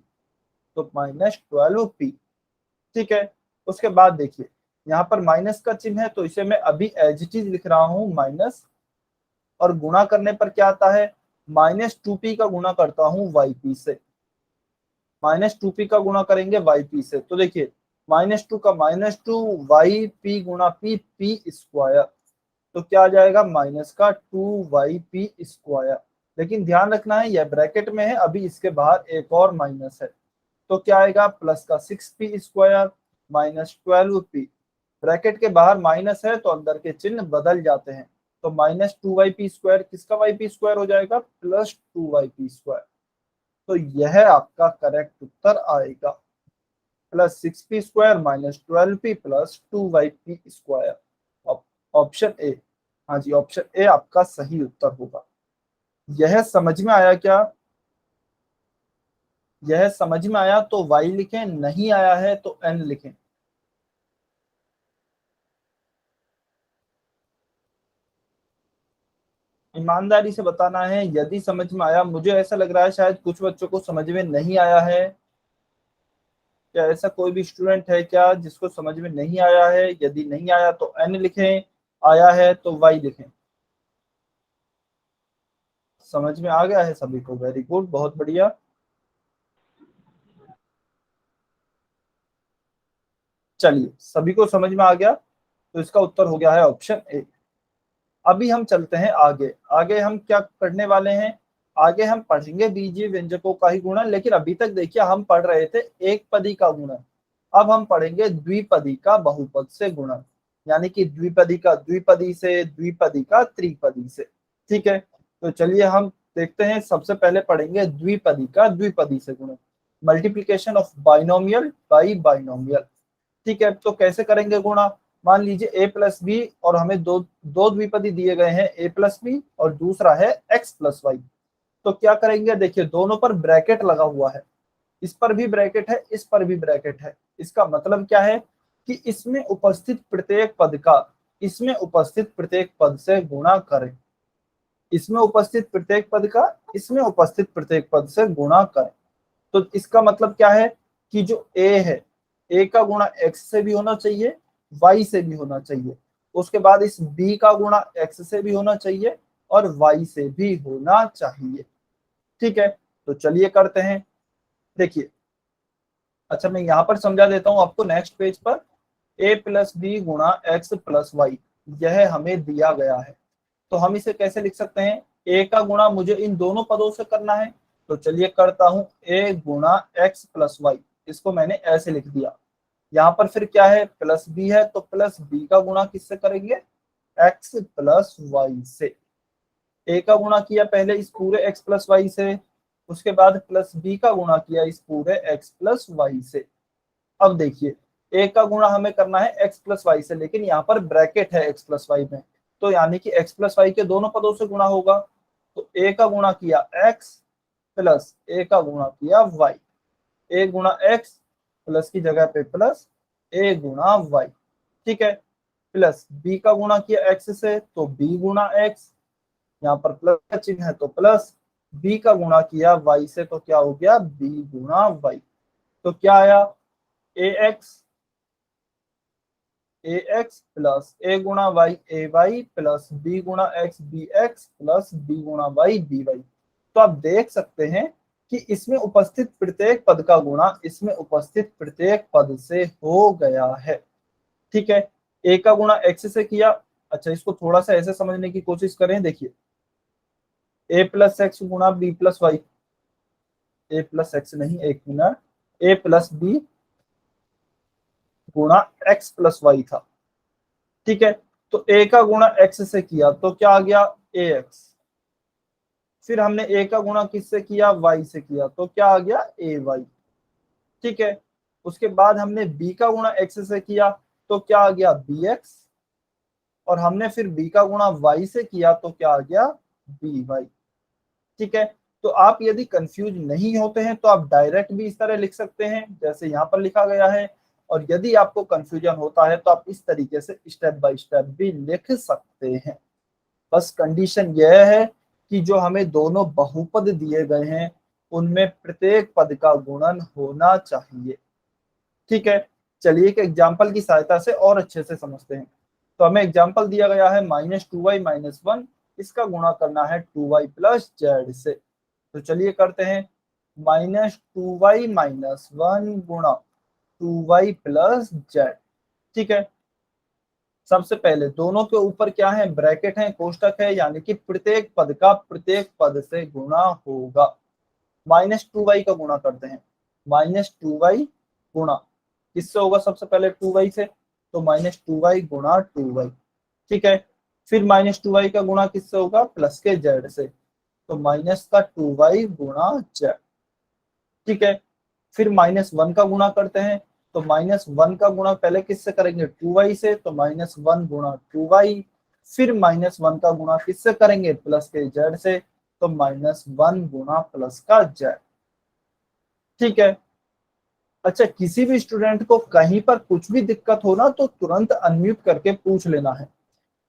तो -12p, ठीक है। उसके बाद देखिए यहाँ पर माइनस का चिन्ह है तो इसे मैं अभी एज इट इज लिख रहा हूँ माइनस, और गुणा करने पर क्या आता है, -2p का गुणा करता हूँ yp से, -2p का गुणा करेंगे yp से, तो देखिए -2 का -2 yp गुणा p स्क्वायर, तो क्या आ जाएगा, माइनस का 2yp स्क्वायर। लेकिन ध्यान रखना है यह ब्रैकेट में है, अभी इसके बाहर एक और माइनस है, तो क्या आएगा, प्लस का 6p स्क्वायर -12p। ब्रैकेट के बाहर माइनस है तो अंदर के चिन्ह बदल जाते हैं, तो -2yp स्क्वायर किसका yp स्क्वायर हो जाएगा, +2yp स्क्वायर। तो यह आपका करेक्ट उत्तर आएगा, +6p square -12p +2yp square, option A. हाँ जी, ऑप्शन ए आपका सही उत्तर होगा। यह समझ में आया क्या, यह समझ में आया तो y लिखें, नहीं आया है तो n लिखें। ईमानदारी से बताना है यदि समझ में आया। मुझे ऐसा लग रहा है शायद कुछ बच्चों को समझ में नहीं आया है। क्या ऐसा कोई भी स्टूडेंट है क्या जिसको समझ में नहीं आया है? यदि नहीं आया तो n लिखें, आया है तो y लिखें। समझ में आ गया है सभी को, वेरी गुड, बहुत बढ़िया। चलिए सभी को समझ में आ गया, तो इसका उत्तर हो गया है ऑप्शन ए। अभी हम चलते हैं आगे। आगे हम क्या करने वाले हैं, आगे हम पढ़ेंगे बीजीय व्यंजकों का ही गुणन, लेकिन अभी तक देखिए हम पढ़ रहे थे एक पदी का गुणन। अब हम पढ़ेंगे द्विपदी का बहुपद से गुणन, यानी कि द्विपदी का द्विपदी से, द्विपदी का त्रिपदी से, ठीक है। तो चलिए हम देखते हैं, सबसे पहले पढ़ेंगे द्विपदी का द्विपदी से गुणन, multiplication of binomial by binomial, ठीक है। तो कैसे करेंगे गुणा, मान लीजिए a प्लस बी, और हमें दो दो द्विपदी दिए गए हैं, a प्लस बी और दूसरा है x प्लस वाई। तो क्या करेंगे, देखिए दोनों पर ब्रैकेट लगा हुआ है, इस पर भी ब्रैकेट है, इस पर भी ब्रैकेट है। इसका मतलब क्या है कि इसमें उपस्थित प्रत्येक पद का इसमें उपस्थित प्रत्येक पद से गुणा करें, इसमें उपस्थित प्रत्येक पद का इसमें उपस्थित प्रत्येक पद से गुणा करें। तो इसका मतलब क्या है कि जो a है, a का गुणा x से भी होना चाहिए, y से भी होना चाहिए। उसके बाद इस b का गुणा x से भी होना चाहिए और y से भी होना चाहिए, ठीक है। तो चलिए करते हैं, देखिए। अच्छा मैं यहाँ पर समझा देता हूँ आपको, नेक्स्ट पेज पर a प्लस बी गुणा x प्लस वाई, यह हमें दिया गया है। तो हम इसे कैसे लिख सकते हैं, ए का गुणा मुझे इन दोनों पदों से करना है, तो चलिए करता हूं, ए गुणा एक्स प्लस वाई, इसको मैंने ऐसे लिख दिया। यहाँ पर फिर क्या है, प्लस बी है, तो प्लस बी का गुणा किससे करेंगे, एक्स प्लस वाई से। ए का गुणा किया पहले इस पूरे एक्स प्लस वाई से, उसके बाद प्लस बी का गुणा किया इस पूरे एक्स प्लस वाई से। अब देखिए, ए का गुणा हमें करना है एक्स प्लस वाई से, लेकिन यहाँ पर ब्रैकेट है एक्स प्लस वाई में, तो यानी कि एक्स प्लस वाई के दोनों पदों से गुणा होगा। तो ए का गुणा किया एक्स प्लस ए का गुणा किया वाई, ए गुणा एक्स प्लस की जगह पे प्लस ए गुणा वाई, ठीक है। प्लस बी का गुणा किया एक्स से, तो बी गुणा एक्स, यहाँ पर प्लस का चिन्ह है तो प्लस, बी का गुणा किया वाई से, तो क्या हो गया, बी गुणा वाई। तो क्या आया, ए एक्स प्लस ए गुणा Y A Y plus B गुणा X B X plus B गुणा वाई बी वाई। तो आप देख सकते हैं कि इसमें उपस्थित प्रत्येक पद का गुणा इसमें उपस्थित प्रत्येक पद से हो गया है, ठीक है। ए का गुणा एक्स से किया, अच्छा इसको थोड़ा सा ऐसे समझने की कोशिश करें, देखिए ए प्लस एक्स गुणा बी प्लस वाई, ए प्लस एक्स नहीं, एक मिनट, ए प्लस बी गुणा एक्स प्लस वाई था, ठीक है। तो ए का गुणा एक्स से किया तो क्या आ गया, ए एक्स। फिर हमने ए का गुणा किससे किया, वाई से किया, तो क्या आ गया, ए वाई, ठीक है। उसके बाद हमने बी का गुणा एक्स से किया, तो क्या आ गया, बी एक्स। और हमने फिर बी का गुणा वाई से किया, तो क्या आ गया, बी वाई, ठीक है। तो आप यदि कंफ्यूज नहीं होते हैं तो आप डायरेक्ट भी इस तरह लिख सकते हैं जैसे यहाँ पर लिखा गया है, और यदि आपको कंफ्यूजन होता है तो आप इस तरीके से स्टेप बाय स्टेप भी लिख सकते हैं। बस कंडीशन यह है कि जो हमें दोनों बहुपद दिए गए हैं उनमें प्रत्येक पद का गुणन होना चाहिए, ठीक है। चलिए एक एग्जाम्पल की सहायता से और अच्छे से समझते हैं। तो हमें एग्जाम्पल दिया गया है -2y-1, इसका गुणा करना है 2y प्लस जेड से। तो चलिए करते हैं, -2y-1 गुणा 2y प्लस जेड, ठीक है। सबसे पहले दोनों के ऊपर क्या है, ब्रैकेट है, कोष्टक है, यानी कि प्रत्येक पद का प्रत्येक पद से गुणा होगा। -2y का गुणा करते हैं, -2y गुणा किससे होगा, सबसे पहले 2y से, तो -2y गुणा 2y, ठीक है। फिर -2y का गुणा किससे होगा, प्लस के जेड से, तो माइनस का 2y गुणा जेड, ठीक है। फिर -1 का गुणा करते हैं, तो -1 का गुणा पहले किससे करेंगे, 2y से, तो -1 गुणा 2y। फिर -1 का गुणा किससे करेंगे, प्लस के जेड से, तो -1 गुणा प्लस का जेड, ठीक है। अच्छा, किसी भी स्टूडेंट को कहीं पर कुछ भी दिक्कत हो ना तो तुरंत अनम्यूट करके पूछ लेना है।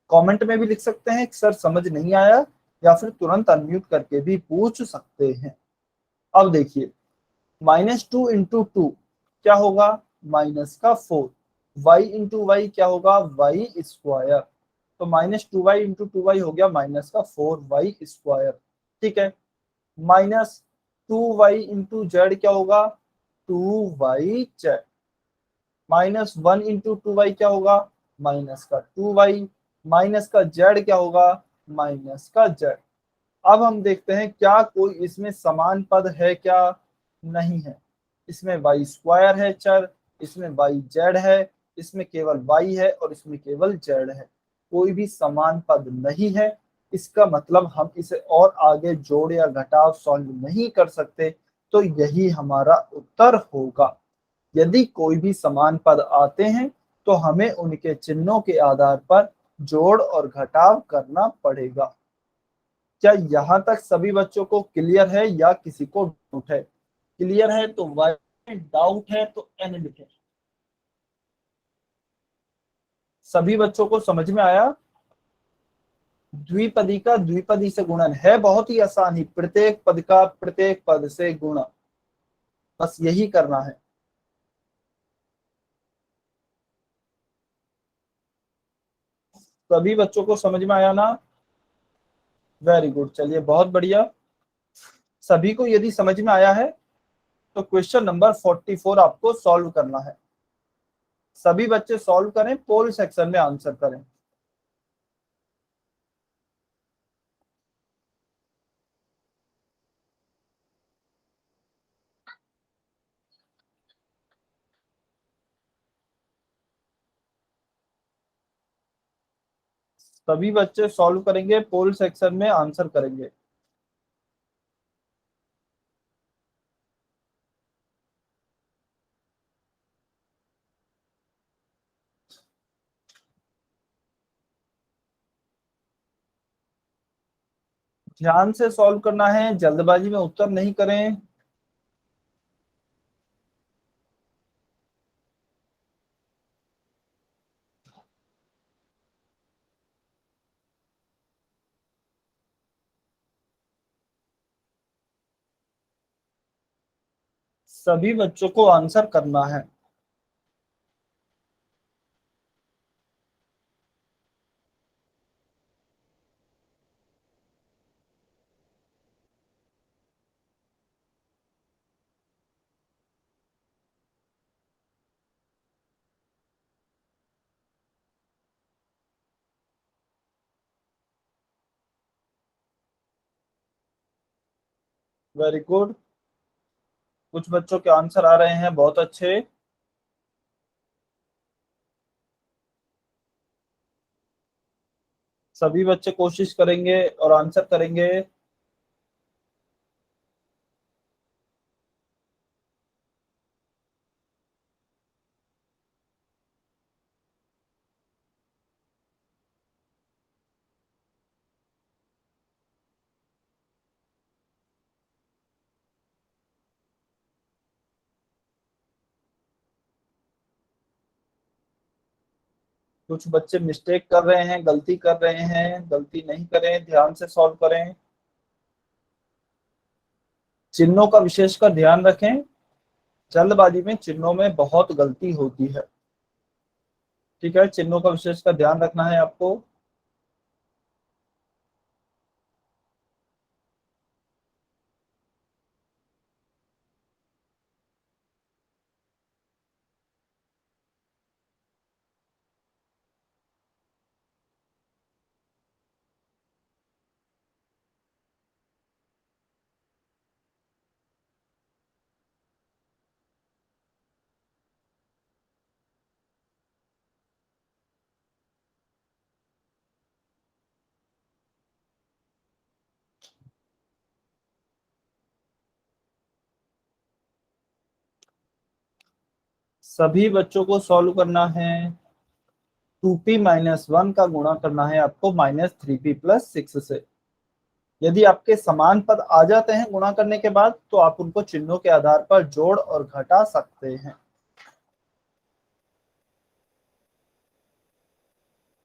कमेंट में भी लिख सकते हैं कि सर समझ नहीं आया, या फिर तुरंत अनम्यूट करके भी पूछ सकते हैं। अब देखिए, -2 इंटू 2 क्या होगा, माइनस का 4, वाई इंटू वाई क्या होगा, वाई स्क्वायर। तो -2y इंटू 2y हो गया माइनस का 4y स्क्वायर, ठीक है। -2y इंटू जेड क्या होगा, 2y जेड। -1 इंटू 2y क्या होगा, माइनस का 2y, माइनस का जेड क्या होगा, माइनस का जेड। अब हम देखते हैं क्या कोई इसमें समान पद है क्या, नहीं है। इसमें वाई स्क्वायर है चर, इसमें वाई जेड है, इसमें केवल वाई है और इसमें केवल जेड है, कोई भी समान पद नहीं है। इसका मतलब हम इसे और आगे जोड़ या घटाव सॉल्व नहीं कर सकते, तो यही हमारा उत्तर होगा। यदि कोई भी समान पद आते हैं तो हमें उनके चिन्हों के आधार पर जोड़ और घटाव करना पड़ेगा। क्या यहाँ तक सभी बच्चों को क्लियर है या किसी को डाउट है? क्लियर है तो वाई, डाउट है तो एन लिखें। सभी बच्चों को समझ में आया? द्विपदी का द्विपदी से गुणन है बहुत ही आसान ही, प्रत्येक पद का प्रत्येक पद से गुणा, बस यही करना है। सभी बच्चों को समझ में आया ना? वेरी गुड, चलिए बहुत बढ़िया। सभी को यदि समझ में आया है तो क्वेश्चन नंबर 44 आपको सॉल्व करना है। सभी बच्चे सॉल्व करें, पोल सेक्शन में आंसर करें। सभी बच्चे सॉल्व करेंगे, पोल सेक्शन में आंसर करेंगे। ध्यान से सॉल्व करना है, जल्दबाजी में उत्तर नहीं करें। सभी बच्चों को आंसर करना है। Very good. कुछ बच्चों के आंसर आ रहे हैं, बहुत अच्छे। सभी बच्चे कोशिश करेंगे और आंसर करेंगे। कुछ बच्चे मिस्टेक कर रहे हैं, गलती कर रहे हैं, गलती नहीं करें, ध्यान से सॉल्व करें। चिन्हों का विशेषकर ध्यान रखें, जल्दबाजी में चिन्हों में बहुत गलती होती है। ठीक है, चिन्हों का विशेषकर ध्यान रखना है आपको। सभी बच्चों को सॉल्व करना है। 2p-1 का गुणा करना है आपको -3p+6 से। यदि आपके समान पद आ जाते हैं गुणा करने के बाद, तो आप उनको चिन्हों के आधार पर जोड़ और घटा सकते हैं।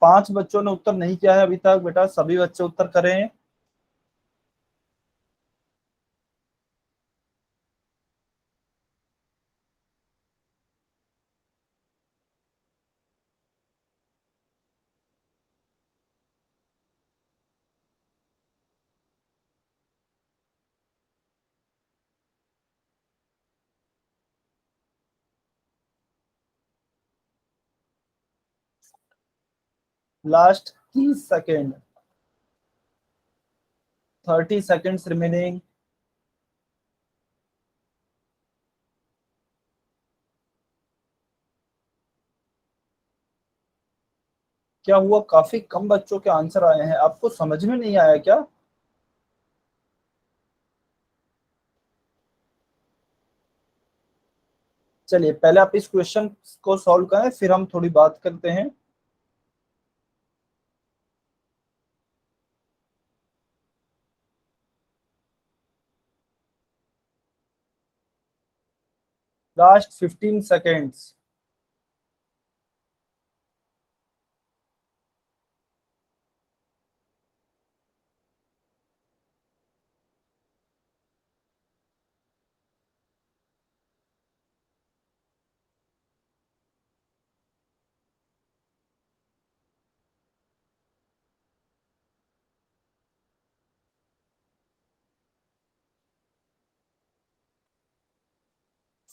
5 बच्चों ने उत्तर नहीं किया है अभी तक। बेटा सभी बच्चे उत्तर करें। Last 30 second, 30 seconds remaining. क्या हुआ, काफी कम बच्चों के आंसर आए हैं, आपको समझ में नहीं आया क्या? चलिए पहले आप इस क्वेश्चन को सॉल्व करें, फिर हम थोड़ी बात करते हैं। Last 15 seconds.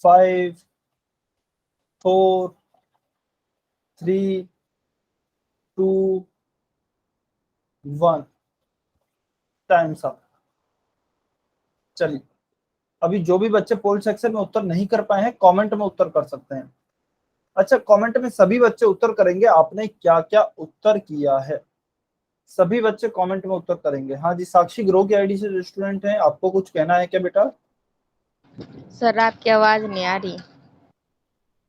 Five, 4, 3, 2, 1। Times up. चलिए, अभी जो भी बच्चे पोल सेक्शन में उत्तर नहीं कर पाए हैं, कमेंट में उत्तर कर सकते हैं। अच्छा, कमेंट में सभी बच्चे उत्तर करेंगे आपने क्या क्या उत्तर किया है। सभी बच्चे कमेंट में उत्तर करेंगे। हाँ जी, साक्षी ग्रो की आईडी से जो स्टूडेंट हैं, आपको कुछ कहना है क्या बेटा? सर आपकी आवाज नहीं आ रही।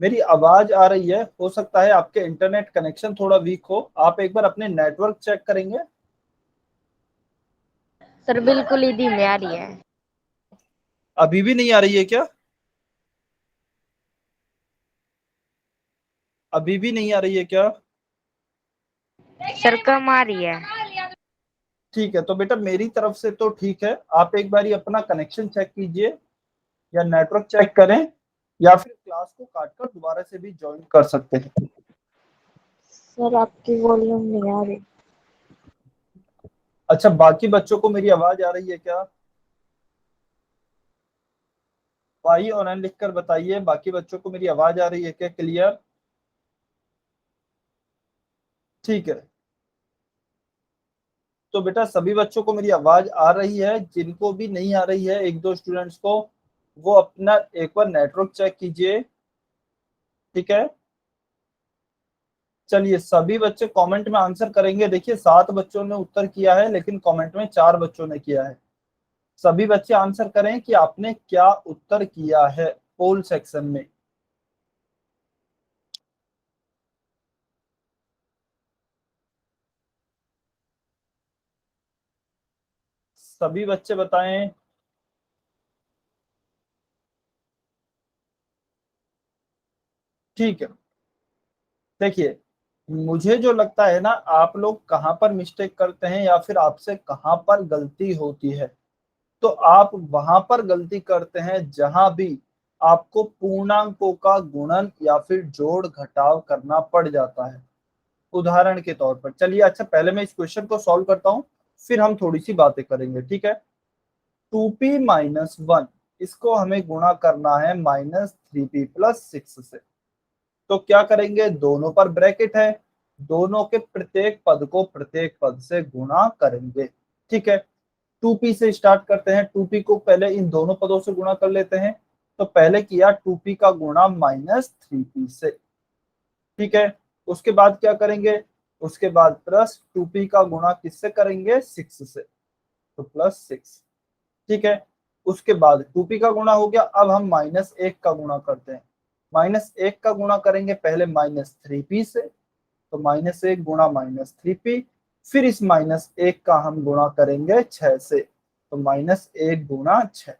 मेरी आवाज आ रही है, हो सकता है आपके इंटरनेट कनेक्शन थोड़ा वीक हो। आप एक बार अपने नेटवर्क चेक करेंगे। सर बिल्कुल ही धीमी आ रही है। अभी भी नहीं आ रही है क्या? अभी भी नहीं आ रही है क्या? सर कम आ रही है। ठीक है, तो बेटा मेरी तरफ से तो ठीक है। आप एक बार अपना कनेक्शन चेक कीजिए या नेटवर्क चेक करें, या फिर क्लास को काटकर दोबारा से भी ज्वाइन कर सकते हैं। सर आपकी वॉल्यूम नहीं आ रही। अच्छा, बाकी बच्चों को मेरी आवाज आ रही है क्या? भाई ऑनलाइन लिखकर बताइए, बाकी बच्चों को मेरी आवाज आ रही है क्या क्लियर? ठीक है, तो बेटा सभी बच्चों को मेरी आवाज आ रही है। जिनको भी नहीं आ रही है, एक दो स्टूडेंट्स को, वो अपना एक बार नेटवर्क चेक कीजिए। ठीक है, चलिए सभी बच्चे कमेंट में आंसर करेंगे। देखिए 7 बच्चों ने उत्तर किया है, लेकिन कमेंट में 4 बच्चों ने किया है। सभी बच्चे आंसर करें कि आपने क्या उत्तर किया है पोल सेक्शन में। सभी बच्चे बताएं। ठीक है, देखिए मुझे जो लगता है ना, आप लोग कहाँ पर मिस्टेक करते हैं या फिर आपसे कहाँ पर गलती होती है, तो आप वहां पर गलती करते हैं जहां भी आपको पूर्णांकों का गुणन या फिर जोड़ घटाव करना पड़ जाता है। उदाहरण के तौर पर चलिए, अच्छा पहले मैं इस क्वेश्चन को सॉल्व करता हूं, फिर हम थोड़ी सी बातें करेंगे। ठीक है, 2p-1, इसको हमें गुणा करना है -3p+6 से। तो क्या करेंगे, दोनों पर ब्रैकेट है, दोनों के प्रत्येक पद को प्रत्येक पद से गुणा करेंगे। ठीक है, 2p से स्टार्ट करते हैं। 2p को पहले इन दोनों पदों से गुणा कर लेते हैं। तो पहले किया 2p का गुणा -3p से। ठीक है, उसके बाद क्या करेंगे, उसके बाद प्लस 2p का गुणा किससे करेंगे, 6 से, तो +6। ठीक है, उसके बाद 2p का गुणा हो गया। अब हम -1 का गुणा करते हैं। -1 का गुणा करेंगे पहले -3p से, तो -1 गुणा -3p। फिर इस -1 का हम गुणा करेंगे 6 से, तो -1 गुणा 6।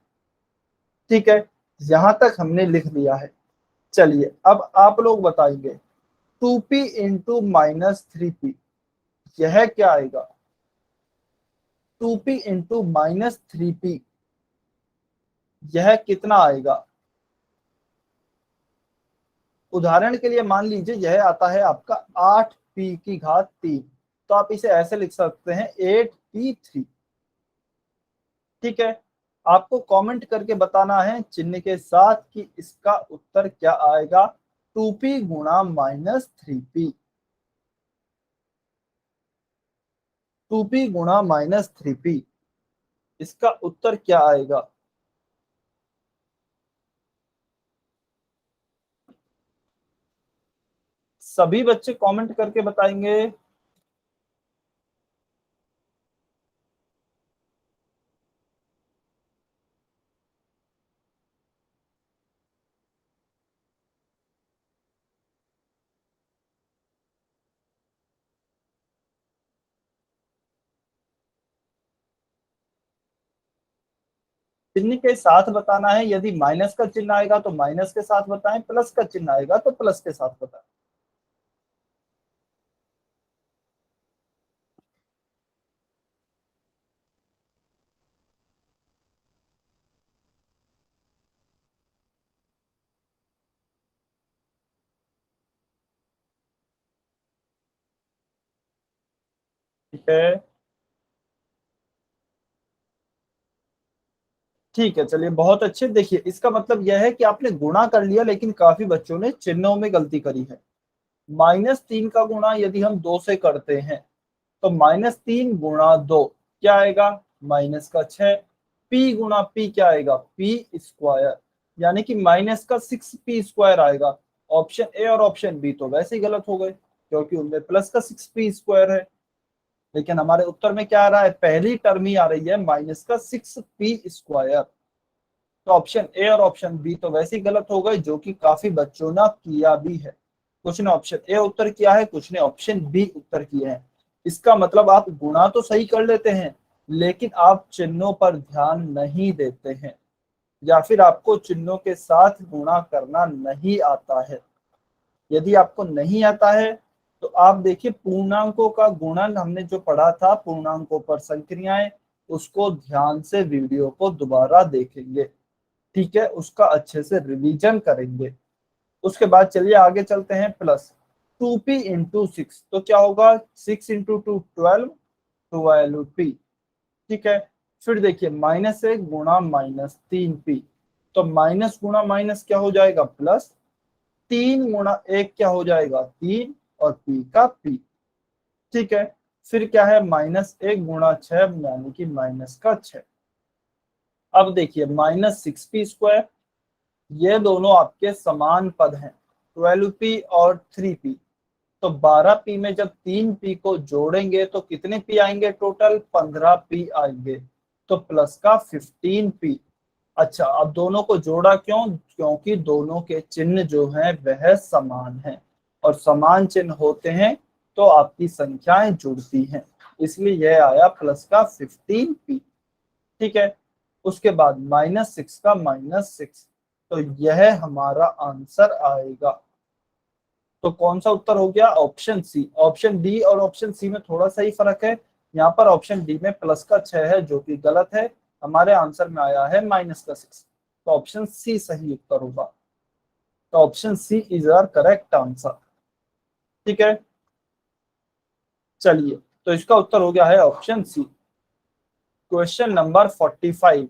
ठीक है, यहां तक हमने लिख लिया है। चलिए अब आप लोग बताएंगे 2p इंटू -3p, यह क्या आएगा? 2p इंटू -3p, यह कितना आएगा? उदाहरण के लिए मान लीजिए यह आता है आपका 8p3, तो आप इसे ऐसे लिख सकते हैं 8p3। ठीक है, आपको कमेंट करके बताना है चिन्ह के साथ कि इसका उत्तर क्या आएगा। 2p गुणा -3p, 2p गुणा -3p, इसका उत्तर क्या आएगा? सभी बच्चे कमेंट करके बताएंगे। चिन्ह के साथ बताना है। यदि माइनस का चिन्ह आएगा तो माइनस के साथ बताएं, प्लस का चिन्ह आएगा तो प्लस के साथ बताएं। ठीक है, ठीक है, चलिए बहुत अच्छे। देखिए इसका मतलब यह है कि आपने गुणा कर लिया, लेकिन काफी बच्चों ने चिन्हों में गलती करी है। -3 का गुणा यदि हम 2 से करते हैं, तो -3 गुणा 2 क्या आएगा, माइनस का 6। p गुणा p क्या आएगा, p², यानी कि -6p² आएगा। ऑप्शन ए और ऑप्शन बी तो वैसे ही गलत हो गए, क्योंकि उनमें प्लस का 6p² है। लेकिन हमारे उत्तर में क्या आ रहा है, पहली टर्म ही आ रही है माइनस का 6p²। तो ऑप्शन ए और ऑप्शन बी तो वैसे ही गलत हो गए, जो कि काफी बच्चों ने किया भी है। कुछ ने ऑप्शन ए उत्तर किया है, कुछ ने ऑप्शन बी उत्तर किए हैं। इसका मतलब आप गुणा तो सही कर लेते हैं, लेकिन आप चिन्हों पर ध्यान नहीं देते हैं, या फिर आपको चिन्हों के साथ गुणा करना नहीं आता है। यदि आपको नहीं आता है तो आप देखिए, पूर्णांकों का गुणन हमने जो पढ़ा था, पूर्णांकों पर संक्रियाएं, उसको ध्यान से वीडियो को दोबारा देखेंगे, ठीक है, उसका अच्छे से रिवीजन करेंगे। उसके बाद चलिए आगे चलते हैं। प्लस 2p × 6, तो क्या होगा, 6 × 2 12p, ठीक है। फिर देखिए -1 गुणा -3p, तो माइनस गुणा माइनस क्या हो जाएगा, प्लस, 3 गुणा 1 क्या हो जाएगा, 3, और p का p, ठीक है। फिर क्या है, -1 गुणा 6 यानी कि -6। अब देखिए -6p², ये दोनों आपके समान पद हैं, 12p और 3p। तो 12p में जब 3p को जोड़ेंगे तो कितने p आएंगे, टोटल 15p आएंगे, तो प्लस का 15p। अच्छा, अब दोनों को जोड़ा क्यों, क्योंकि दोनों के चिन्ह जो हैं वह समान हैं, और समान चिन्ह होते हैं तो आपकी संख्याएं जुड़ती हैं, इसलिए यह आया प्लस का 15p, ठीक है। उसके बाद -6 का -6, तो यह हमारा आंसर आएगा। तो कौन सा उत्तर हो गया, ऑप्शन सी। ऑप्शन डी और ऑप्शन सी में थोड़ा सा ही फर्क है, यहाँ पर ऑप्शन डी में प्लस का 6 है, जो कि गलत है। हमारे आंसर में आया है -6, तो ऑप्शन सी सही उत्तर होगा। तो option C is our correct answer, ठीक है। चलिए, तो इसका उत्तर हो गया है ऑप्शन सी। Question number 45।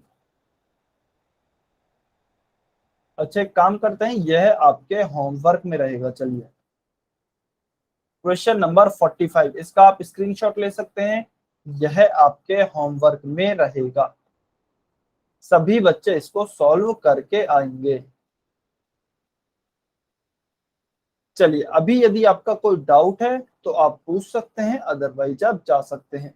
अच्छा, एक काम करते हैं, यह आपके होमवर्क में रहेगा। चलिए, क्वेश्चन नंबर 45, इसका आप स्क्रीनशॉट ले सकते हैं, यह आपके होमवर्क में रहेगा। सभी बच्चे इसको सॉल्व करके आएंगे। चलिए, अभी यदि आपका कोई डाउट है तो आप पूछ सकते हैं, अदरवाइज आप जा सकते हैं।